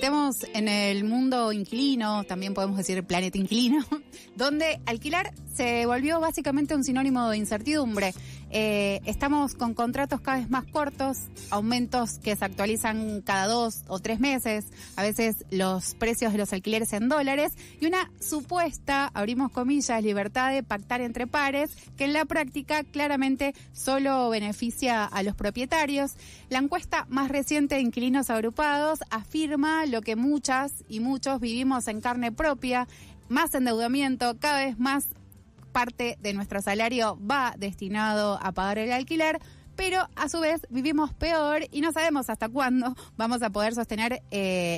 metemos en el mundo inquilino, también podemos decir planeta inquilino, donde alquilar se volvió básicamente un sinónimo de incertidumbre. Estamos con contratos cada vez más cortos, aumentos que se actualizan cada 2 o 3 meses, a veces los precios de los alquileres en dólares y una supuesta, abrimos comillas, libertad de pactar entre pares, que en la práctica claramente solo beneficia a los propietarios. La encuesta más reciente de Inquilinos Agrupados afirma lo que muchas y muchos vivimos en carne propia: más endeudamiento, cada vez más parte de nuestro salario va destinado a pagar el alquiler, pero a su vez vivimos peor y no sabemos hasta cuándo vamos a poder sostener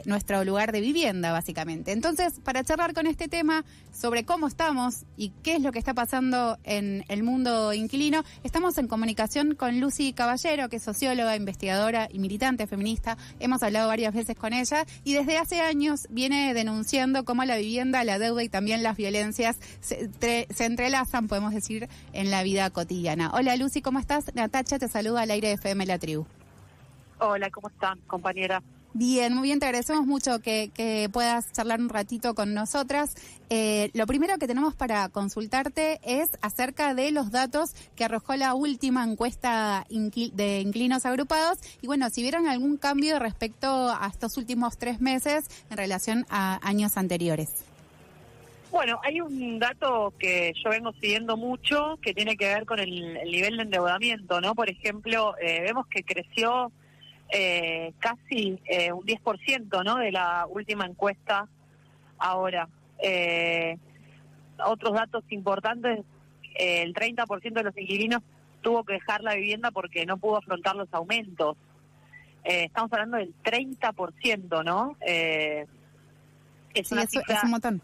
nuestro lugar de vivienda, básicamente. Entonces, para charlar con este tema sobre cómo estamos y qué es lo que está pasando en el mundo inquilino, estamos en comunicación con Lucy Caballero, que es socióloga, investigadora y militante feminista. Hemos hablado varias veces con ella y desde hace años viene denunciando cómo la vivienda, la deuda y también las violencias se entrelazan, podemos decir, en la vida cotidiana. Hola Lucy, ¿cómo estás? Natacha te saluda al aire de FM La Tribu. Hola, ¿cómo están, compañera? Bien, muy bien, te agradecemos mucho que puedas charlar un ratito con nosotras. Lo primero que tenemos para consultarte es acerca de los datos que arrojó la última encuesta de Inquilinos Agrupados y bueno, si vieron algún cambio respecto a estos últimos 3 meses en relación a años anteriores. Bueno, hay un dato que yo vengo siguiendo mucho que tiene que ver con el nivel de endeudamiento, ¿no? Por ejemplo, vemos que creció casi un 10%, ¿no? De la última encuesta ahora. Otros datos importantes, el 30% de los inquilinos tuvo que dejar la vivienda porque no pudo afrontar los aumentos. Estamos hablando del 30%, ¿no? Sí, eso es un montón.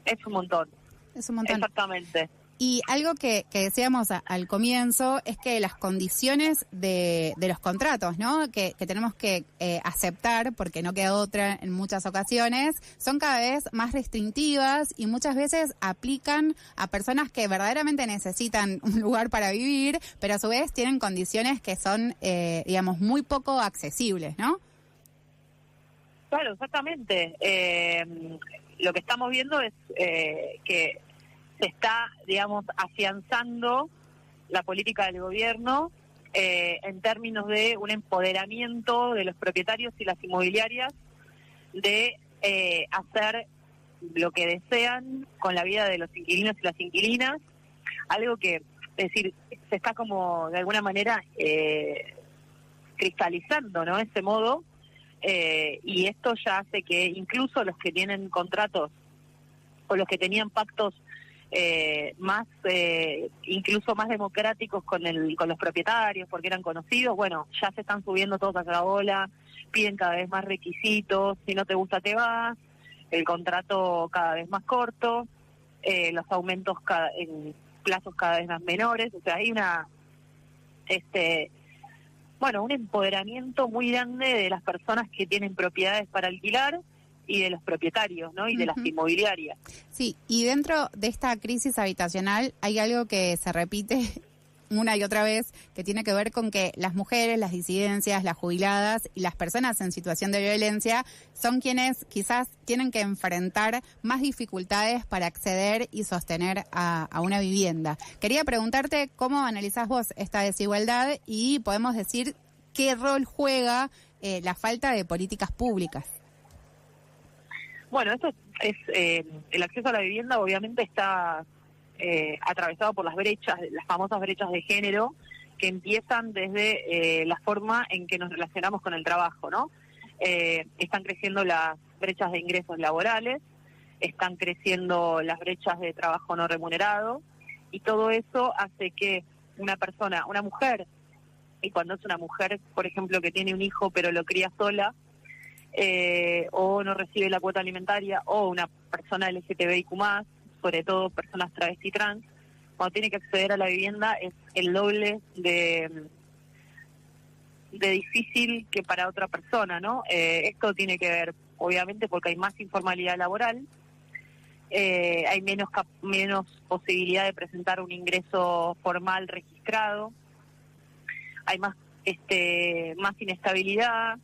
Es un montón. Es un montón. Exactamente. Y algo que decíamos al comienzo es que las condiciones de los contratos, ¿no? Que tenemos que aceptar, porque no queda otra en muchas ocasiones, son cada vez más restrictivas y muchas veces aplican a personas que verdaderamente necesitan un lugar para vivir, pero a su vez tienen condiciones que son, digamos, muy poco accesibles, ¿no? Claro, exactamente. Lo que estamos viendo es que se está, digamos, afianzando la política del gobierno en términos de un empoderamiento de los propietarios y las inmobiliarias de hacer lo que desean con la vida de los inquilinos y las inquilinas, algo que, es decir, se está como de alguna manera cristalizando, ¿no? Ese modo. Y esto ya hace que incluso los que tienen contratos o los que tenían pactos más incluso más democráticos con los propietarios porque eran conocidos, bueno, ya se están subiendo todos a la ola, piden cada vez más requisitos, si no te gusta te vas, el contrato cada vez más corto, los aumentos en plazos cada vez más menores, o sea, hay un empoderamiento muy grande de las personas que tienen propiedades para alquilar y de los propietarios, ¿no? Y de las inmobiliarias. Sí, y dentro de esta crisis habitacional hay algo que se repite una y otra vez, que tiene que ver con que las mujeres, las disidencias, las jubiladas y las personas en situación de violencia son quienes quizás tienen que enfrentar más dificultades para acceder y sostener a una vivienda. Quería preguntarte cómo analizás vos esta desigualdad y podemos decir qué rol juega la falta de políticas públicas. Bueno, esto es el acceso a la vivienda obviamente está atravesado por las famosas brechas de género que empiezan desde la forma en que nos relacionamos con el trabajo, ¿no? Están creciendo las brechas de ingresos laborales, están creciendo las brechas de trabajo no remunerado y todo eso hace que una mujer, y cuando es una mujer, por ejemplo, que tiene un hijo pero lo cría sola, o no recibe la cuota alimentaria, o una persona LGTBIQ+, sobre todo personas travesti trans, cuando tiene que acceder a la vivienda es el doble de difícil que para otra persona, ¿no? Esto tiene que ver, obviamente, porque hay más informalidad laboral, hay menos posibilidad de presentar un ingreso formal registrado, hay más inestabilidad,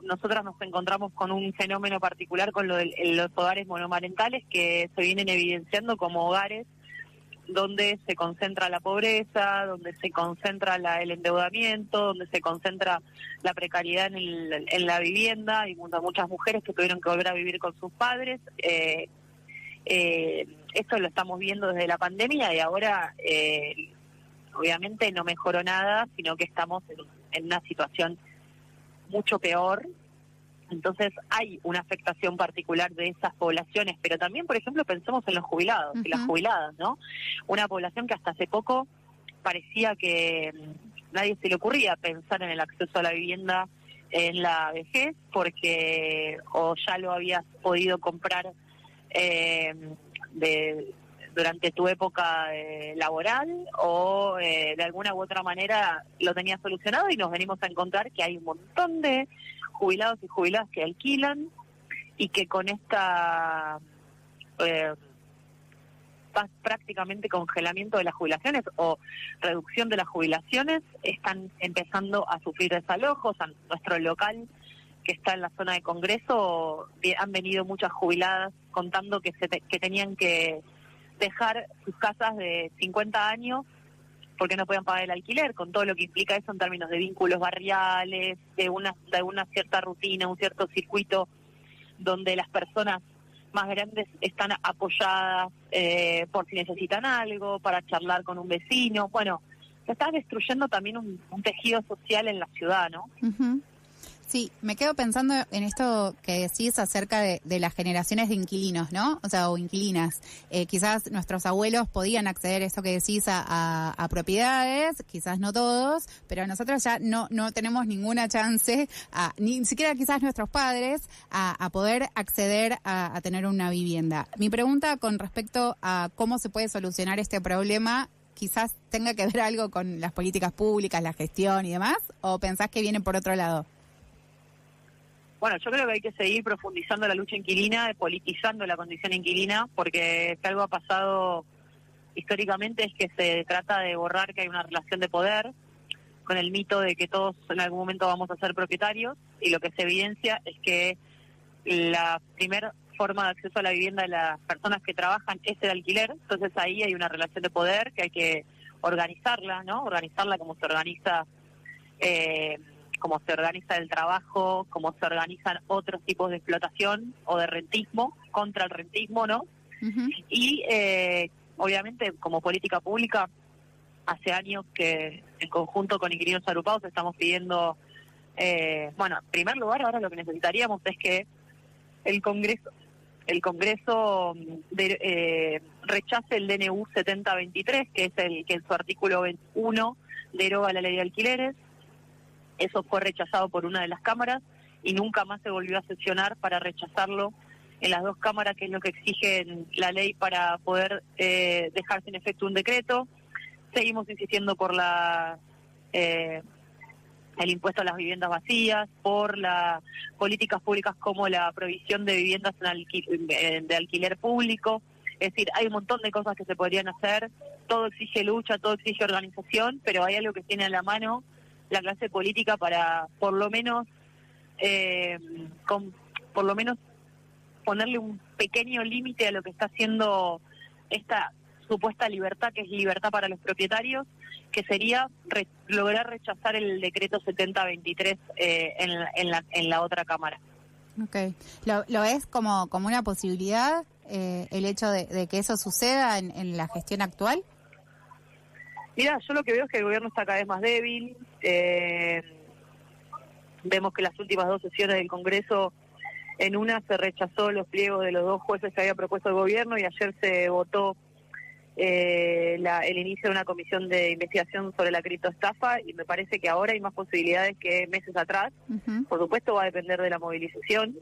nosotras nos encontramos con un fenómeno particular con lo de los hogares monomarentales que se vienen evidenciando como hogares donde se concentra la pobreza, donde se concentra el endeudamiento, donde se concentra la precariedad en la vivienda, y muchas mujeres que tuvieron que volver a vivir con sus padres. Esto lo estamos viendo desde la pandemia y ahora obviamente no mejoró nada, sino que estamos en una situación mucho peor. Entonces hay una afectación particular de esas poblaciones, pero también, por ejemplo, pensemos en los jubilados y las jubiladas, ¿no? Una población que hasta hace poco parecía que nadie se le ocurría pensar en el acceso a la vivienda en la vejez, porque o ya lo habías podido comprar durante tu época laboral o de alguna u otra manera lo tenías solucionado, y nos venimos a encontrar que hay un montón de jubilados y jubiladas que alquilan y que con esta prácticamente congelamiento de las jubilaciones o reducción de las jubilaciones están empezando a sufrir desalojos. A nuestro local, que está en la zona de Congreso, han venido muchas jubiladas contando que tenían que dejar sus casas de 50 años porque no podían pagar el alquiler, con todo lo que implica eso en términos de vínculos barriales, de una cierta rutina, un cierto circuito donde las personas más grandes están apoyadas por si necesitan algo, para charlar con un vecino. Bueno, se está destruyendo también un tejido social en la ciudad, ¿no? Uh-huh. Sí, me quedo pensando en esto que decís acerca de las generaciones de inquilinos, ¿no? O sea, o inquilinas. Quizás nuestros abuelos podían acceder, esto que decís, a propiedades, quizás no todos, pero nosotros ya no tenemos ninguna chance, ni siquiera quizás nuestros padres, a poder acceder a tener una vivienda. Mi pregunta con respecto a cómo se puede solucionar este problema, quizás tenga que ver algo con las políticas públicas, la gestión y demás, ¿o pensás que viene por otro lado? Bueno, yo creo que hay que seguir profundizando la lucha inquilina, politizando la condición inquilina, porque si algo ha pasado históricamente es que se trata de borrar que hay una relación de poder, con el mito de que todos en algún momento vamos a ser propietarios, y lo que se evidencia es que la primera forma de acceso a la vivienda de las personas que trabajan es el alquiler. Entonces ahí hay una relación de poder que hay que organizarla, ¿no? Organizarla como se organiza el trabajo, como se organizan otros tipos de explotación o de rentismo, contra el rentismo, ¿no? Uh-huh. Y obviamente como política pública, hace años que en conjunto con Inquilinos Agrupados estamos pidiendo, en primer lugar, ahora lo que necesitaríamos es que el Congreso rechace el DNU 7023, que es el que en su artículo 21 deroga la ley de alquileres. Eso fue rechazado por una de las cámaras y nunca más se volvió a sesionar para rechazarlo en las dos cámaras, que es lo que exige la ley para poder dejar sin efecto un decreto. Seguimos insistiendo por el impuesto a las viviendas vacías, por las políticas públicas como la provisión de viviendas de alquiler público. Es decir, hay un montón de cosas que se podrían hacer. Todo exige lucha, todo exige organización, pero hay algo que tiene a la mano la clase política para por lo menos ponerle un pequeño límite a lo que está haciendo esta supuesta libertad, que es libertad para los propietarios, que sería lograr rechazar el decreto 7023 en la otra cámara. Okay. ¿Lo ves como una posibilidad el hecho de que eso suceda en la gestión actual? Mira, yo lo que veo es que el gobierno está cada vez más débil. Vemos que las últimas dos sesiones del Congreso, en una se rechazó los pliegos de los dos jueces que había propuesto el gobierno, y ayer se votó el inicio de una comisión de investigación sobre la criptoestafa, y me parece que ahora hay más posibilidades que meses atrás. Uh-huh. Por supuesto va a depender de la movilización,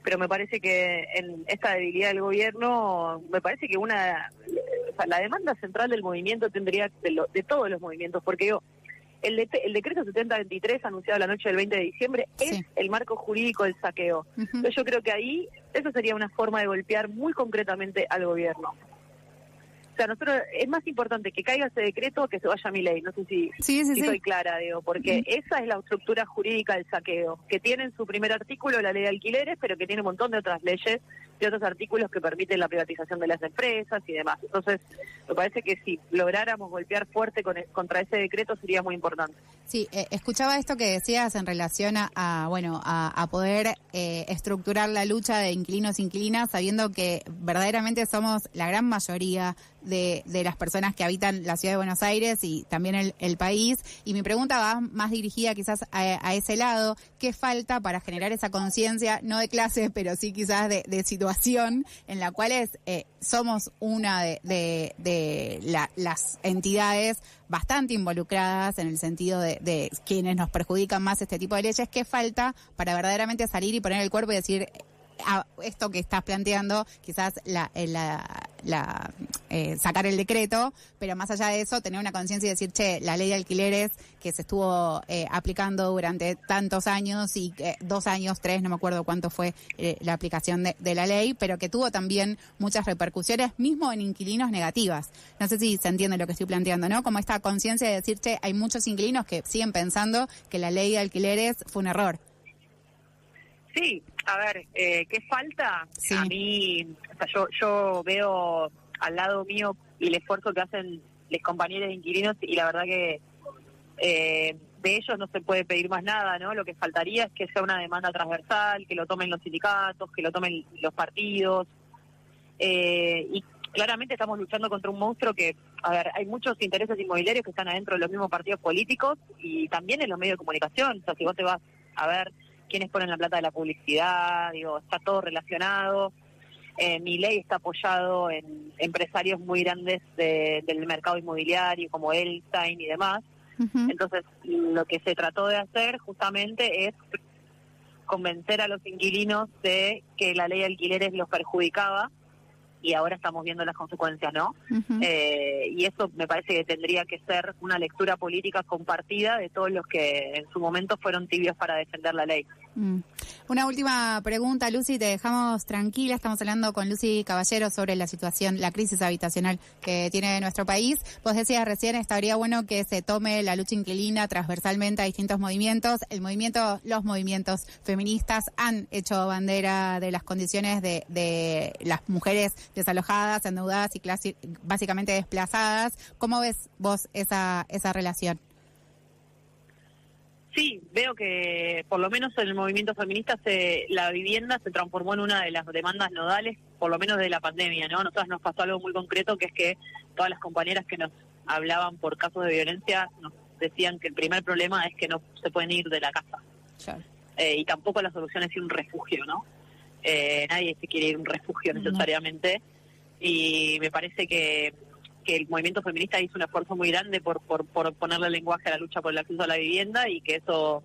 pero me parece que en esta debilidad del gobierno, me parece que la demanda central del movimiento tendría, de todos los movimientos, porque el decreto 7023 anunciado la noche del 20 de diciembre es el marco jurídico del saqueo. Uh-huh. Entonces yo creo que ahí eso sería una forma de golpear muy concretamente al gobierno. O sea, nosotros es más importante que caiga ese decreto que se vaya Milei. No sé si soy clara, digo, porque esa es la estructura jurídica del saqueo, que tiene en su primer artículo la ley de alquileres, pero que tiene un montón de otras leyes y otros artículos que permiten la privatización de las empresas y demás. Entonces, me parece que si lográramos golpear fuerte contra ese decreto sería muy importante. Sí, escuchaba esto que decías en relación a poder estructurar la lucha de inquilinos e inquilinas, sabiendo que verdaderamente somos la gran mayoría de las personas que habitan la ciudad de Buenos Aires y también el país. Y mi pregunta va más dirigida quizás a ese lado. ¿Qué falta para generar esa conciencia, no de clase, pero sí quizás de situación en la cual somos una de las entidades bastante involucradas en el sentido de quienes nos perjudican más este tipo de leyes? ¿Qué falta para verdaderamente salir y poner el cuerpo y decir... esto que estás planteando, quizás sacar el decreto, pero más allá de eso, tener una conciencia y decir, la ley de alquileres que se estuvo aplicando durante tantos años y 2 años, 3, no me acuerdo cuánto fue la aplicación de la ley, pero que tuvo también muchas repercusiones, mismo en inquilinos negativas. No sé si se entiende lo que estoy planteando, ¿no? Como esta conciencia de decir, hay muchos inquilinos que siguen pensando que la ley de alquileres fue un error. Sí, a ver, ¿qué falta? Sí. A mí, o sea, yo veo al lado mío el esfuerzo que hacen los compañeros de inquilinos y la verdad que de ellos no se puede pedir más nada, ¿no? Lo que faltaría es que sea una demanda transversal, que lo tomen los sindicatos, que lo tomen los partidos. Y claramente estamos luchando contra un monstruo que, a ver, hay muchos intereses inmobiliarios que están adentro de los mismos partidos políticos y también en los medios de comunicación. O sea, si vos te vas a ver quiénes ponen la plata de la publicidad, digo, está todo relacionado. Milei está apoyado en empresarios muy grandes del mercado inmobiliario, como Elstein y demás. Uh-huh. Entonces, lo que se trató de hacer justamente es convencer a los inquilinos de que la ley de alquileres los perjudicaba, y ahora estamos viendo las consecuencias, ¿no? Uh-huh. Y eso me parece que tendría que ser una lectura política compartida de todos los que en su momento fueron tibios para defender la ley. Una última pregunta, Lucy, te dejamos tranquila. Estamos hablando con Lucy Caballero sobre la situación, la crisis habitacional que tiene nuestro país. Vos decías recién, estaría bueno que se tome la lucha inquilina transversalmente a distintos movimientos. Los movimientos feministas han hecho bandera de las condiciones de las mujeres desalojadas, endeudadas y básicamente desplazadas. ¿Cómo ves vos esa relación? Sí, veo que por lo menos en el movimiento feminista la vivienda se transformó en una de las demandas nodales, por lo menos de la pandemia, ¿no? A nosotras nos pasó algo muy concreto, que es que todas las compañeras que nos hablaban por casos de violencia nos decían que el primer problema es que no se pueden ir de la casa. Sure. Y tampoco la solución es ir a un refugio, ¿no? Nadie se quiere ir a un refugio necesariamente. Y me parece que el movimiento feminista hizo un esfuerzo muy grande por ponerle lenguaje a la lucha por el acceso a la vivienda, y que eso,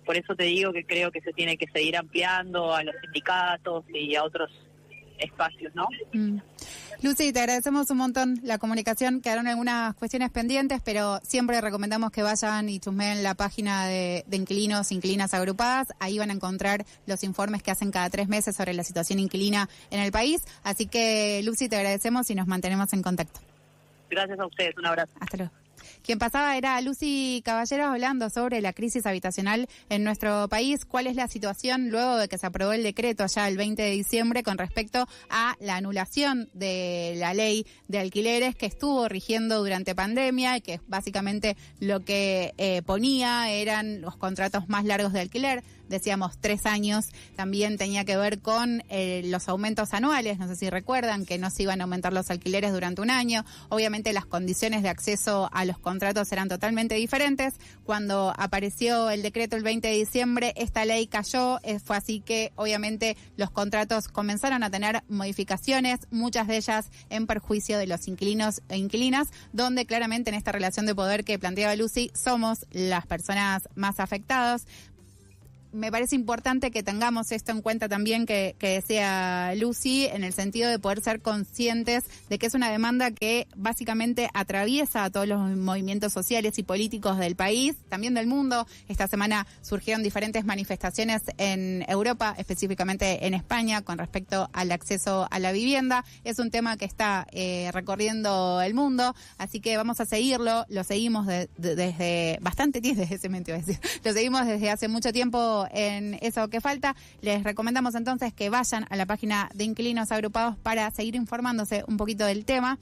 por eso te digo que creo que se tiene que seguir ampliando a los sindicatos y a otros espacios, ¿no? Lucy, te agradecemos un montón la comunicación. Quedaron algunas cuestiones pendientes, pero siempre recomendamos que vayan y chusmeen la página de inquilinos, inquilinas agrupadas. Ahí van a encontrar los informes que hacen cada 3 meses sobre la situación inquilina en el país. Así que, Lucy, te agradecemos y nos mantenemos en contacto. Gracias a ustedes, un abrazo. Hasta luego. Quien pasaba era Lucy Caballero hablando sobre la crisis habitacional en nuestro país. ¿Cuál es la situación luego de que se aprobó el decreto allá el 20 de diciembre con respecto a la anulación de la ley de alquileres que estuvo rigiendo durante pandemia y que básicamente lo que ponía eran los contratos más largos de alquiler? Decíamos 3 años. También tenía que ver con los aumentos anuales. No sé si recuerdan que no se iban a aumentar los alquileres durante un año. Obviamente las condiciones de acceso a los contratos eran totalmente diferentes. Cuando apareció el decreto el 20 de diciembre, esta ley cayó. Fue así que obviamente los contratos comenzaron a tener modificaciones, muchas de ellas en perjuicio de los inquilinos e inquilinas, donde claramente en esta relación de poder que planteaba Lucy somos las personas más afectadas. me parece importante que tengamos esto en cuenta también que decía Lucy, en el sentido de poder ser conscientes de que es una demanda que básicamente atraviesa a todos los movimientos sociales y políticos del país, también del mundo. Esta semana surgieron diferentes manifestaciones en Europa, específicamente en España, con respecto al acceso a la vivienda. Es un tema que está recorriendo el mundo, así que vamos a seguirlo. Lo seguimos desde bastante tiempo, lo seguimos desde hace mucho tiempo en Eso que Falta. Les recomendamos entonces que vayan a la página de Inquilinos Agrupados para seguir informándose un poquito del tema.